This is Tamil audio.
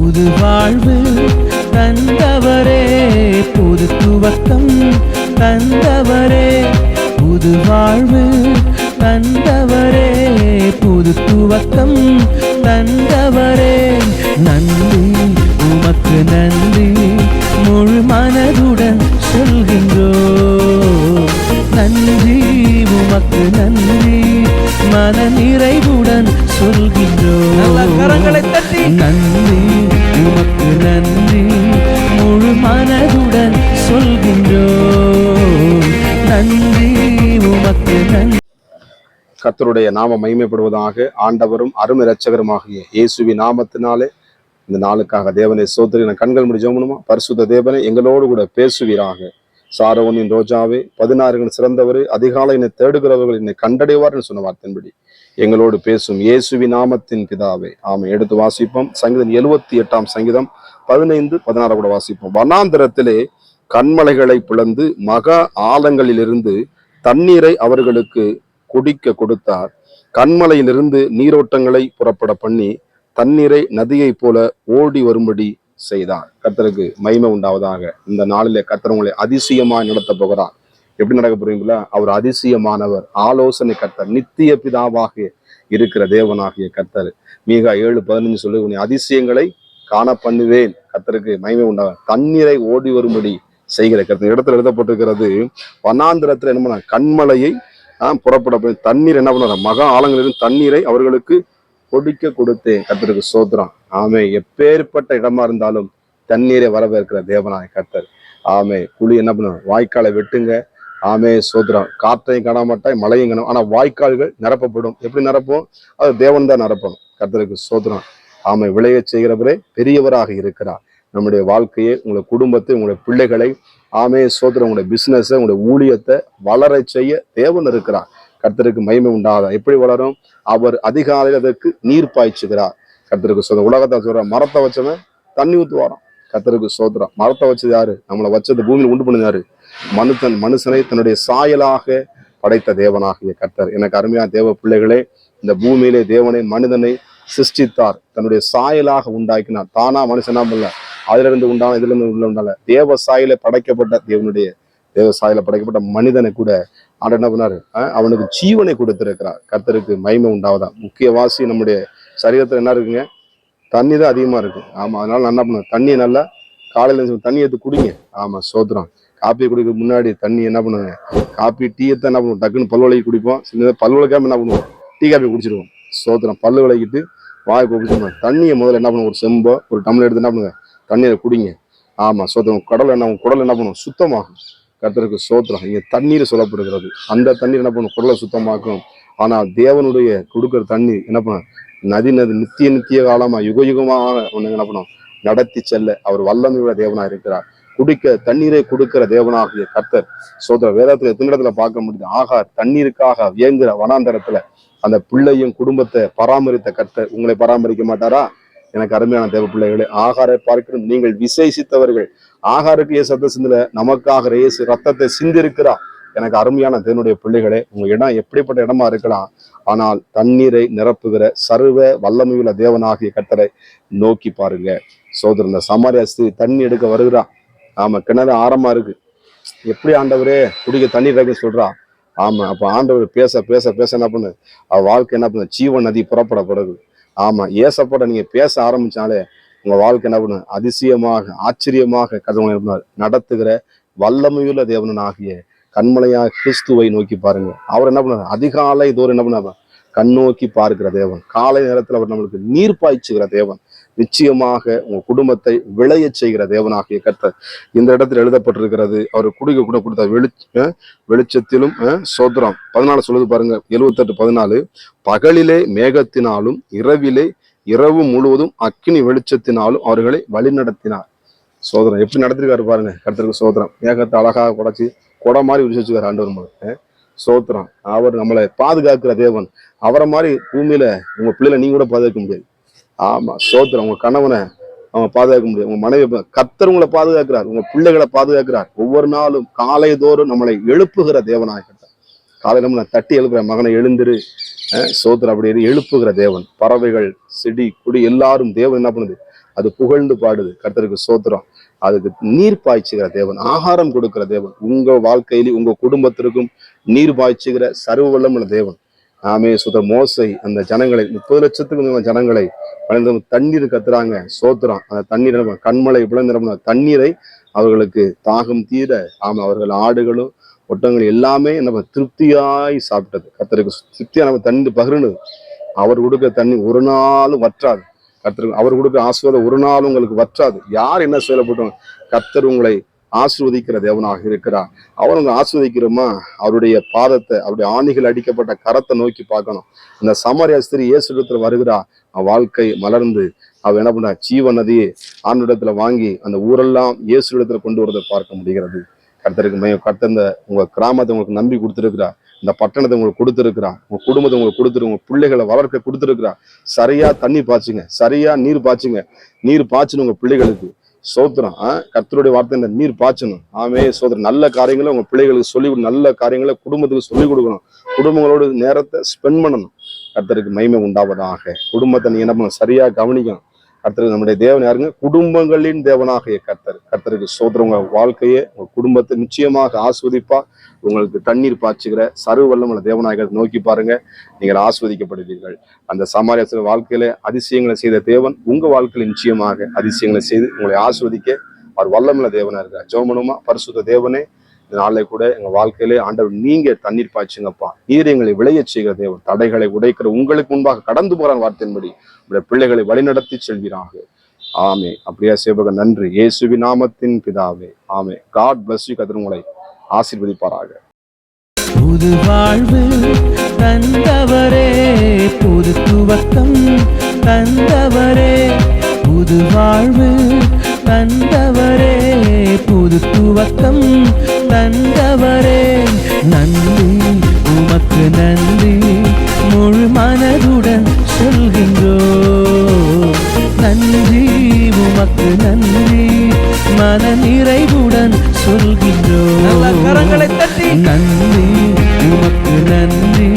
புது வாழ்வு தந்தவரே, புது துவக்கம் தந்தவரே, புது வாழ்வு தந்தவரே, புது துவக்கம் தந்தவரே. நன்றி உமக்கு நன்றி, முழு மனதுடன் சொல்கின்றோம். நன்றி உமக்கு நன்றி, மன நிறைவுடன் சொல்கின்றோம். கரங்களை தட்டி நன்றி உமக்கு நன்றி, முழு மனதுடன் சொல்கின்றோம். நன்றி உமக்கு நன்றி. கர்த்தருடைய நாம மகிமைப்படுவதாக. ஆண்டவரும் அருமை இரட்சகருமாகிய இயேசுவின் நாமத்தினாலே இந்த நாளுக்காக தேவனை சோதரி கண்கள் முடி ஜெபணுமா. பரிசுத்த தேவனை எங்களோடு கூட பேசுவீராக. சாரோனின் ரோஜாவே, 16 சிறந்தவரே, அதிகாலை என்னை தேடுகிறவர்கள் என்னை கண்டடைவார் சொன்ன வார்த்தையின்படி எங்களோடு பேசும் இயேசுவின் நாமத்தின் பிதாவே ஆமை. எடுத்து வாசிப்போம். சங்கீதம் 78 சங்கீதம் 15-16 கூட வாசிப்போம். வனாந்திரத்திலே கண்மலைகளை பிளந்து மகா ஆழங்களிலிருந்து தண்ணீரை அவர்களுக்கு குடிக்க கொடுத்தார். கண்மலையிலிருந்து நீரோட்டங்களை புறப்பட பண்ணி தண்ணீரை நதியை போல ஓடி வரும்படி செய்தார். கர்த்தருக்கு மகிமை உண்டாவதாக. இந்த நாளிலே கர்த்தர் உங்களை அதிசயமாய் நடத்த போகிறார். எப்படி நடக்க போறீங்களா? அவர் அதிசயமானவர், ஆலோசனை கர்த்தர், நித்திய பிதாவாக இருக்கிற தேவனாகிய கர்த்தர். மீகா 7:15 சொல்லி உன்னை அதிசயங்களை காண பண்ணுவேன். கர்த்தருக்கு மகிமை உண்டாக. தண்ணீரை ஓடி வரும்படி செய்கிற கர்த்தர். இடத்துல எழுதப்பட்டிருக்கிறது, வனாந்திரத்துல என்ன பண்ண, கண்மலையை புறப்பட தண்ணீர் என்ன பண்ண, மகா ஆழங்களிலும் தண்ணீரை அவர்களுக்கு கொடிக்க கொடுத்தேன். கர்த்தருக்கு சோத்திரம். ஆமே. எப்பேற்பட்ட இடமா இருந்தாலும் தண்ணீரை வரவேற்கிற தேவனாய் கர்த்தர். ஆமே. குழி என்ன பண்ணும், வாய்க்காலை வெட்டுங்க. ஆமே சோத்திரம். காற்றையும் காணாமட்டாய் மழையும் காணும், ஆனா வாய்க்கால்கள் நிரப்பப்படும். எப்படி நிரப்பும்? அது தேவன் தான் நிரப்பணும். கர்த்தருக்கு சோத்திரம். ஆமை. விளைய செய்கிறவரே பெரியவராக இருக்கிறார். நம்முடைய வாழ்க்கையை, உங்களுடைய குடும்பத்தை, உங்களுடைய பிள்ளைகளை, ஆமே சோத்திரம், உங்களுடைய பிசினஸ், உங்களுடைய ஊழியத்தை வளர செய்ய தேவன் இருக்கிறார். கர்த்தருக்கு மகிமை உண்டாதா. எப்படி வளரும்? அவர் அதிகாலையில் அதற்கு நீர் பாய்ச்சுகிறார். கர்த்தருக்கு சோதரம். உலகத்தை சொல்ற, மரத்தை வச்சவன் தண்ணி ஊத்துவாராம். கர்த்தருக்கு சோதரம். மரத்தை வச்சது யாரு? நம்மளை வச்சது பூமியில் உண்டு பண்ணது யாரு? மனுஷனை தன்னுடைய சாயலாக படைத்த தேவனாகிய கர்த்தர். எனக்கு அருமையான தேவ பிள்ளைகளே, இந்த பூமியிலே தேவனை மனிதனை சிருஷ்டித்தார், தன்னுடைய சாயலாக உண்டாக்கினார். தானா மனுஷனா இல்ல, அதுல இருந்து உண்டான, இதுல இருந்து உள்ள உண்டான தேவ சாயல படைக்கப்பட்ட தேவனுடைய தேவ சாயல படைக்கப்பட்ட மனிதனை கூட ஆண்டு என்ன பண்ணாரு? அவனுக்கு ஜீவனை கொடுத்திருக்கிறார். கர்த்தருக்கு மகிமை உண்டாவதா. முக்கியவாசி நம்முடைய சரீரத்துல என்ன இருக்குங்க? தண்ணி தான் அதிகமா இருக்கு. ஆமா. அதனால நான் என்ன பண்ணுவேன், தண்ணியை நல்லா காலையில தண்ணி எடுத்து குடிங்க. ஆமா சோத்திரம். காப்பி குடிக்க முன்னாடி தண்ணி என்ன பண்ணுங்க, காப்பி டீயத்தான் என்ன பண்ணுவோம், டக்குன்னு பல்லு விளக்கி குடிப்போம். சின்னதாக பல்லு விளக்காம என்ன பண்ணுவோம், டீ காப்பி குடிச்சிருவோம். சோத்திரம். பல்லு விளக்கிட்டு வாய் குடிச்சோம். தண்ணியை முதல்ல என்ன பண்ணுவோம், ஒரு செம்போ ஒரு டம்ளர் எடுத்து என்ன பண்ணுங்க, தண்ணியை குடிங்க. ஆமா சோத்திரம். குடல் என்ன பண்ணுவோம், சுத்தமாகும். கர்த்தருக்கு சோத்திரம். இங்க தண்ணீர் சொல்லப்படுகிறது. அந்த தண்ணீர் என்ன பண்ணும், குடலை சுத்தமாக்கும். ஆனா தேவனுடைய கொடுக்குற தண்ணி என்ன பண்ணும், நதி நித்திய காலமா யுக யுகமாக ஒண்ணு என்ன பண்ணும், நடத்தி செல்ல அவர் வல்லமையுள்ள தேவனா இருக்கிறார். குடிக்க தண்ணீரை கொடுக்கிற தேவனாகிய கர்த்தர். சோதர. வேதத்துல எத்தனை இடத்துல பார்க்க முடியுது, ஆகார் தண்ணீருக்காக இயங்குற வனாந்தரத்துல அந்த பிள்ளையும் குடும்பத்தை பராமரித்த கர்த்தர் உங்களை பராமரிக்க மாட்டாரா? எனக்கு அருமையான தேவ பிள்ளைகளே, ஆகாரை பார்க்கணும், நீங்கள் விசேஷித்தவர்கள். ஆகாருக்கு சத்த சிந்தல, நமக்காக இயேசு ரத்தத்தை சிந்திருக்கிறார். எனக்கு அருமையான தேவனுடைய பிள்ளைகளே, உங்க இடம் எப்படிப்பட்ட இடமா இருக்கலாம், ஆனால் தண்ணீரை நிரப்புகிற சர்வ வல்லமையுள்ள தேவனாகிய கர்த்தரை நோக்கி பாருங்க. சோதரன். இந்த சமாரியா ஸ்திரீ தண்ணி எடுக்க வருகிறா. ஆமா, கிணறு ஆரமா இருக்கு. எப்படி ஆண்டவரே குடிக்க தண்ணீர் இருக்குன்னு சொல்றா. ஆமா. அப்ப ஆண்டவர் பேச பேச பேச என்ன பண்ணு, அவ வாழ்க்கை என்ன பண்ணு, ஜீவன் நதி புறப்பட பிறகு. ஆமா. ஏசப்பட நீங்க பேச ஆரம்பிச்சாலே உங்க வாழ்க்கை என்ன பண்ணு, அதிசயமாக ஆச்சரியமாக கதவுகளை நடத்துகிற வல்லமையுள்ள தேவனன் ஆகிய கண்மலையாக கிறிஸ்துவை நோக்கி பாருங்க. அவர் என்ன பண்ணார், அதிகாலை தோறும் என்ன பண்ணார், கண்ணோக்கி பார்க்கிற தேவன். காலை நேரத்தில் அவர் நம்மளுக்கு நீர் பாய்ச்சுகிற தேவன். நிச்சயமாக உங்க குடும்பத்தை விளைய செய்கிற தேவனாகிய கர்த்தர். இந்த இடத்துல எழுதப்பட்டிருக்கிறது, அவர் குடிக்க கூட கொடுத்த வெளிச்சத்திலும் சோத்திரம். 14 சொல்லுது பாருங்க, 78:14. பகலிலே மேகத்தினாலும் இரவு முழுவதும் அக்கினி வெளிச்சத்தினாலும் அவர்களை வழி நடத்தினார். சோதரம். எப்படி நடத்திருக்காரு பாருங்க கர்த்தருக்கு சோத்திரம். மேகத்தை அழகாக குடைச்சி கொடை மாதிரி விரிச்சு வச்சுக்காரு ஆண்டவர். சோத்திரம். அவர் நம்மளை பாதுகாக்கிற தேவன். அவரை மாதிரி பூமியில உங்க பிள்ளைல நீங்க கூட பாதுகாக்க முடியாது. ஆமா சோத்திரம். உங்க கணவனை அவங்க பாதுகாக்க முடியாது, உங்க மனைவி. கர்த்தர் உங்களை பாதுகாக்கிறார், உங்க பிள்ளைகளை பாதுகாக்கிறார். ஒவ்வொரு நாளும் காலை தோறும் நம்மளை எழுப்புகிற தேவனாக கர்த்தர். காலை நம்ம தட்டி எழுப்புற, மகனை எழுந்திரு சோத்திரம் அப்படி எழுப்புகிற தேவன். பறவைகள், செடி, கொடி எல்லாரும் தேவன் என்ன பண்ணுது, அது புகழ்ந்து பாடுது. கர்த்தருக்கு ஸ்தோத்திரம். அதுக்கு நீர் பாய்ச்சுகிற தேவன், ஆகாரம் கொடுக்கிற தேவன், உங்க வாழ்க்கையிலும் உங்க குடும்பத்திற்கும் நீர் பாய்ச்சுகிற சர்வ வல்லமுள்ள தேவன். ஆமே சுத மோசை அந்த ஜனங்களை 30 லட்சத்துக்கு ஜனங்களை தண்ணீர் கத்துறாங்க. சோத்திரம். அந்த தண்ணீர் கண்மலை விளைநிரம்பின தண்ணீரை அவர்களுக்கு தாகம் தீர அவர்கள் ஆடுகளும் ஒட்டங்கள் எல்லாமே நம்ம திருப்தியாய் சாப்பிட்டது. கர்த்தருக்கு திருப்தியா நம்ம தண்ணி பகிர்ந்தது. அவர் கொடுக்க தண்ணி ஒரு நாளும் வற்றாது. கர்த்தருக்கு அவர் கொடுக்க ஆசீர்வாதம் ஒரு நாளும் உங்களுக்கு வற்றாது. யார் என்ன செயல்பட்டோம், கர்த்தர் உங்களை ஆசீர்வதிக்கிற தேவனாக இருக்கிறார். அவர் உங்க ஆசீர்வதிக்கிறோமா, அவருடைய பாதத்தை, அவருடைய ஆணிகள் அடிக்கப்பட்ட கரத்தை நோக்கி பார்க்கணும். இந்த சமாரியா ஸ்திரீ இயேசு இடத்துல வருகிறா. வாழ்க்கை மலர்ந்து அவ என்ன பண்ணா, ஜீவ நதியை ஆண்டவரிடத்துல வாங்கி அந்த ஊரெல்லாம் இயேசு இடத்துல கொண்டு வரதை பார்க்க முடிகிறது. கர்த்தருக்கு கர்த்தர் இந்த உங்க கிராமத்தை உங்களுக்கு நம்பி கொடுத்துருக்கிறா, இந்த பட்டணத்தை உங்களுக்கு கொடுத்துருக்கிறா, உங்க குடும்பத்தை உங்களுக்கு கொடுத்துரு, உங்க பிள்ளைகளை வளர்க்க கொடுத்துருக்கிறா. சரியா தண்ணி பாய்ச்சுங்க, சரியா நீர் பாய்ச்சுங்க. நீர் பாய்ச்சணும் உங்க பிள்ளைகளுக்கு. சோத்திரம். கர்த்தருடைய வார்த்தை இந்த நீர் பாய்ச்சணும். ஆமே சோத்திரம். நல்ல காரியங்களை உங்க பிள்ளைகளுக்கு சொல்லி, நல்ல காரியங்களை குடும்பத்துக்கு சொல்லிக் கொடுக்கணும். குடும்பங்களோட நேரத்தை ஸ்பெண்ட் பண்ணணும். கர்த்தருக்கு மகிமை உண்டாவதாக. குடும்பத்தை நீ என்ன பண்ணணும், சரியா கவனிக்கணும். கர்த்தருக்கு நம்முடைய தேவன் யாருங்க, குடும்பங்களின் தேவனாகிய கர்த்தர். கர்த்தருக்கு சோத்திரம். உங்க வாழ்க்கையை, உங்க குடும்பத்தை நிச்சயமாக ஆஸ்வதிப்பா. உங்களுக்கு தண்ணீர் பாய்ச்சுகிற சர்வ வல்லமுள்ள தேவனாக நோக்கி பாருங்க, நீங்கள் ஆஸ்வதிக்கப்படுவீர்கள். அந்த சமாரியா வாழ்க்கையில அதிசயங்களை செய்த தேவன் உங்க வாழ்க்கையில நிச்சயமாக அதிசயங்களை செய்து உங்களை ஆஸ்வதிக்க அவர் வல்லமுள்ள தேவனா இருக்கிறார். ஜெபம் பண்ணுமா. பரிசுத்த தேவனே, இந்த நாளை கூட எங்க வாழ்க்கையிலே ஆண்டவர் நீங்க தண்ணீர் பாய்ச்சுங்கப்பா. நீர் எங்களை விளைய செய்கிற தேவன், தடைகளை உடைக்கிற உங்களுக்கு முன்பாக கடந்து போறான் வார்த்தையின்படி உடைய பிள்ளைகளை வழிநடத்தி செல்வீராக. ஆமே. அப்படியா சேவக. நன்றி இயேசுவின் நாமத்தின் பிதாவே. ஆமே. God bless you. கர்த்தர் உங்களை ஆசீர்வதிப்பாராக. புது வாழ்வு தந்தவரே, புது துவக்கம் தந்தவரே, புது வாழ்வு தந்தவரே, புது துவக்கம் தந்தவரே. நன்றி உமக்கு நன்றி, முழு மனதுடன் சொல்கின்றோ. நன்றி உமக்கு நன்றி, மன நிறைவுடன் சொல்கின்றோ. கரங்களை தட்டி நன்றி உமக்கு நன்றி,